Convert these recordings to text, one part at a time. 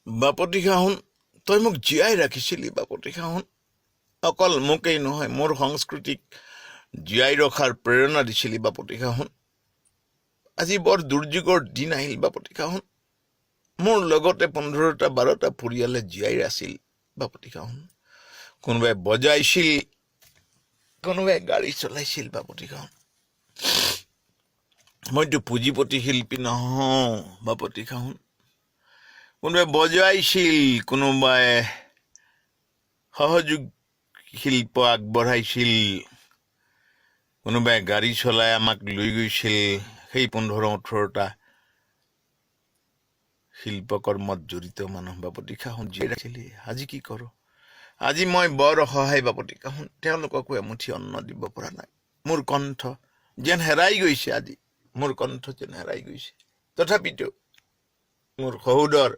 বাপতি সাহোন তই মোক জীয়াই ৰাখিছিলি বাপতি সাহোন অকল মোকেই নহয় মোৰ সংস্কৃতিক জীয়াই ৰখাৰ প্ৰেৰণা দিছিলি বাপতি সাহোন আজি বৰ দুৰ্যোগৰ দিন আহিল বাপতি সাহোন মোৰ লগতে 15টা 12টা পৰিয়ালে জীয়াই আছিল বাপতি সাহোন কোনোবাই বজাইছিল কোনোবাই গাড়ী চলাইছিল বাপতি সাহোন মইতো পুঁজিপতি শিল্পী নহওঁ বাপতি সাহোন কোনোবাই বজাইছিল কোনোবাই সহযোগ শিল্প আগবঢ়াইছিল কোনোবাই গাড়ী চলাই আমাক লৈ গৈছিল সেই 15-18টা শিল্পকৰ্মত জড়িত মানুহ বাপতি সাহোন জীয়াই ৰাখিলি আজি কি কৰো আজি মই বৰ অসহায় বাপতি সাহোন তেওঁলোককো এমুঠি অন্ন দিব পৰা নাই মোৰ কণ্ঠ যেন হেৰাই গৈছে আজি মোৰ কণ্ঠ যেন হেৰাই গৈছে তথাপিতো মোৰ সহোদৰ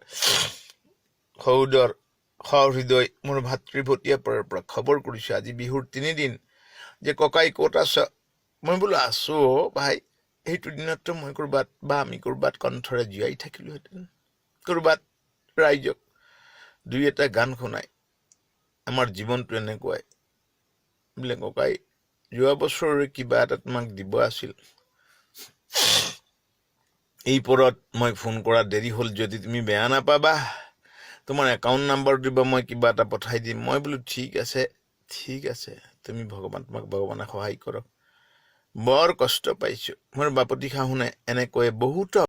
সহৃদয় মোৰ ভাতৃভতীয়া পৰা খবৰ কৰিছে আজি বিহুৰ 3 দিন যে ককাই ক'ত আছ মই বোলো আছো ভাই সেইটো দিনততো মই কৰবাত বা আমি কৰবাত কণ্ঠৰে জীয়াই থাকিলোহেঁতেন কৰবাত ৰাইজক দুই এটা গান শুনাই আমাৰ জীৱনটো এনেকুৱাই বোলে ককাই যোৱা বছৰৰে কিবা এটা তোমাক দিব আছিল এই পৰত মই ফোন কৰা দেৰি হ'ল যদি তুমি বেয়া নাপাবা তোমাৰ একাউণ্ট নাম্বাৰ দিবা মই কিবা এটা পঠাই দিম মই বোলো ঠিক আছে তুমি তোমাক ভগৱানে সহায় কৰক বৰ কষ্ট পাইছো মোৰ বাপতি সাহোনে এনেকৈ বহুতো